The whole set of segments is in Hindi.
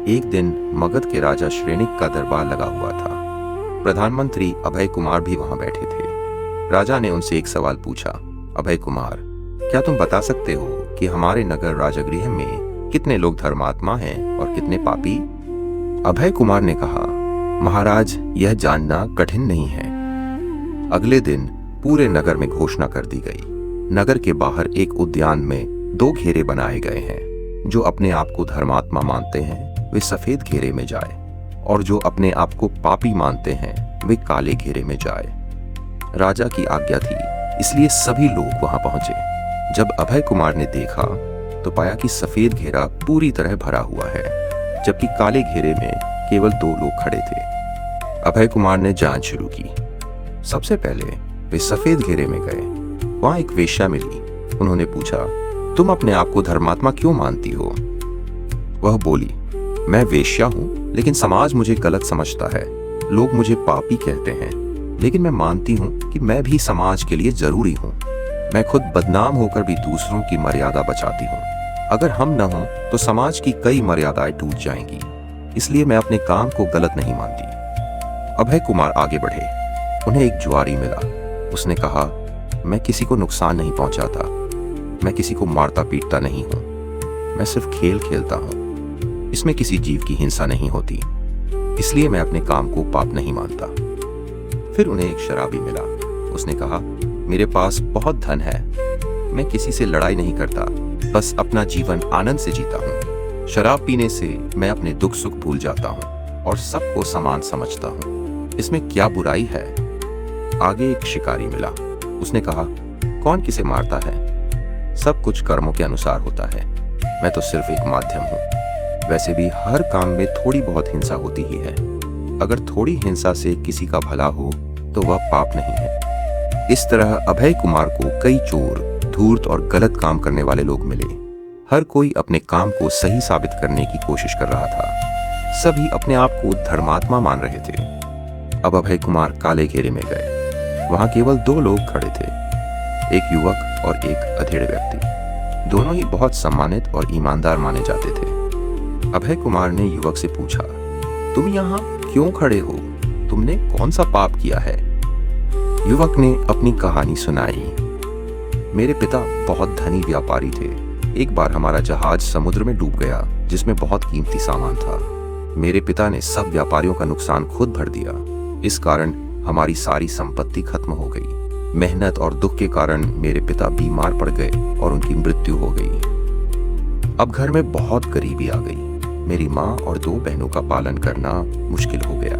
एक दिन मगध के राजा श्रेणिक का दरबार लगा हुआ था। प्रधानमंत्री अभय कुमार भी वहां बैठे थे। राजा ने उनसे एक सवाल पूछा, अभय कुमार, क्या तुम बता सकते हो कि हमारे नगर राजगृह में कितने लोग धर्मात्मा हैं और कितने पापी? अभय कुमार ने कहा, महाराज, यह जानना कठिन नहीं है। अगले दिन पूरे नगर में घोषणा कर दी गई। नगर के बाहर एक उद्यान में 2 घेरे बनाए गए हैं। जो अपने आप को धर्मात्मा मानते हैं वे सफेद घेरे में जाए, और जो अपने आप को पापी मानते हैं वे काले घेरे में जाए। राजा की आज्ञा थी, इसलिए सभी लोग वहां पहुंचे। जब अभय कुमार ने देखा तो पाया कि सफेद घेरा पूरी तरह भरा हुआ है, जबकि काले घेरे में केवल 2 लोग खड़े थे। अभय कुमार ने जांच शुरू की। सबसे पहले वे सफेद घेरे में गए। वहां एक वेश्या मिली। उन्होंने पूछा, तुम अपने आप को धर्मात्मा क्यों मानती हो? वह बोली, मैं वेश्या हूं, लेकिन समाज मुझे गलत समझता है। लोग मुझे पापी कहते हैं, लेकिन मैं मानती हूं कि मैं भी समाज के लिए जरूरी हूं। मैं खुद बदनाम होकर भी दूसरों की मर्यादा बचाती हूं। अगर हम न हों तो समाज की कई मर्यादाएं टूट जाएंगी, इसलिए मैं अपने काम को गलत नहीं मानती। अभय कुमार आगे बढ़े। उन्हें एक जुआरी मिला। उसने कहा, मैं किसी को नुकसान नहीं पहुंचाता। मैं किसी को मारता पीटता नहीं हूं। मैं सिर्फ खेल खेलता हूं। इसमें किसी जीव की हिंसा नहीं होती, इसलिए मैं अपने काम को पाप नहीं मानता। फिर उन्हें एक शराबी मिला। उसने कहा, मेरे पास बहुत धन है। मैं किसी से लड़ाई नहीं करता, बस अपना जीवन आनंद से जीता हूँ। शराब पीने से मैं अपने दुख सुख भूल जाता हूँ और सबको समान समझता हूँ। इसमें क्या बुराई है? आगे एक शिकारी मिला। उसने कहा, कौन किसे मारता है? सब कुछ कर्मों के अनुसार होता है। मैं तो सिर्फ एक माध्यम हूँ। वैसे भी हर काम में थोड़ी बहुत हिंसा होती ही है। अगर थोड़ी हिंसा से किसी का भला हो तो वह पाप नहीं है। इस तरह अभय कुमार को कई चोर, धूर्त और गलत काम करने वाले लोग मिले। हर कोई अपने काम को सही साबित करने की कोशिश कर रहा था। सभी अपने आप को धर्मात्मा मान रहे थे। अब अभय कुमार काले घेरे में गए। वहां केवल 2 लोग खड़े थे, एक युवक और एक अधेड़ व्यक्ति। दोनों ही बहुत सम्मानित और ईमानदार माने जाते थे। अभय कुमार ने युवक से पूछा, तुम यहाँ क्यों खड़े हो? तुमने कौन सा पाप किया है? युवक ने अपनी कहानी सुनाई। मेरे पिता बहुत धनी व्यापारी थे। एक बार हमारा जहाज समुद्र में डूब गया, जिसमें बहुत कीमती सामान था। मेरे पिता ने सब व्यापारियों का नुकसान खुद भर दिया। इस कारण हमारी सारी संपत्ति खत्म हो गई। मेहनत और दुख के कारण मेरे पिता बीमार पड़ गए और उनकी मृत्यु हो गई। अब घर में बहुत गरीबी आ गई। मेरी माँ और 2 बहनों का पालन करना मुश्किल हो गया।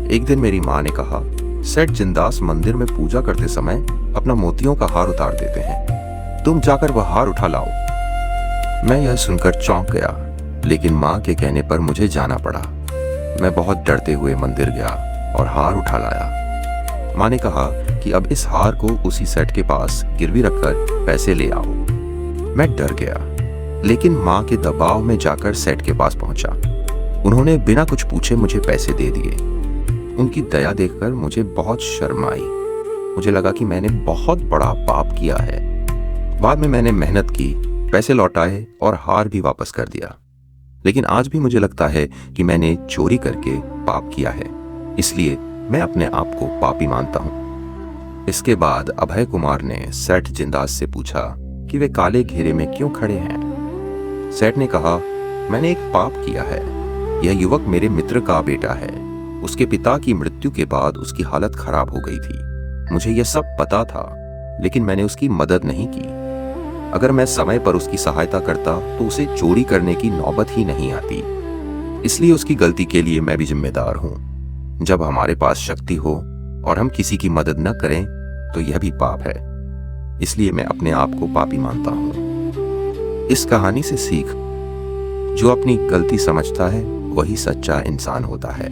एक दिन मेरी माँ ने कहा, सेठ जिंदास मंदिर में पूजा करते समय अपना मोतियों का हार उतार देते हैं। तुम जाकर वह हार उठा लाओ। मैं यह सुनकर चौंक गया, लेकिन माँ के कहने पर मुझे जाना पड़ा। मैं बहुत डरते हुए मंदिर गया और हार उठा लाया। माँ ने कहा कि अब इस हार को उसी सेठ के पास गिरवी रखकर पैसे ले आओ। मैं डर गया, लेकिन माँ के दबाव में जाकर सेठ के पास पहुंचा। उन्होंने बिना कुछ पूछे मुझे पैसे दे दिए। उनकी दया देखकर मुझे बहुत शर्म आई। मुझे लगा कि मैंने बहुत बड़ा पाप किया है। बाद में मैंने मेहनत की, पैसे लौटाए और हार भी वापस कर दिया। लेकिन आज भी मुझे लगता है कि मैंने चोरी करके पाप किया है, इसलिए मैं अपने आप को पापी मानता हूँ। इसके बाद अभय कुमार ने सेठ जिंदास से पूछा कि वे काले घेरे में क्यों खड़े हैं। सेठ ने कहा, मैंने एक पाप किया है। यह युवक मेरे मित्र का बेटा है। उसके पिता की मृत्यु के बाद उसकी हालत खराब हो गई थी। मुझे यह सब पता था, लेकिन मैंने उसकी मदद नहीं की। अगर मैं समय पर उसकी सहायता करता तो उसे चोरी करने की नौबत ही नहीं आती। इसलिए उसकी गलती के लिए मैं भी जिम्मेदार हूँ। जब हमारे पास शक्ति हो और हम किसी की मदद न करें तो यह भी पाप है। इसलिए मैं अपने आप को पापी मानता हूँ। इस कहानी से सीख, जो अपनी गलती समझता है वही सच्चा इंसान होता है।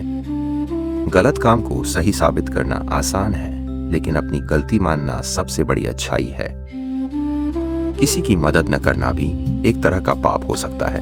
गलत काम को सही साबित करना आसान है, लेकिन अपनी गलती मानना सबसे बड़ी अच्छाई है। किसी की मदद न करना भी एक तरह का पाप हो सकता है।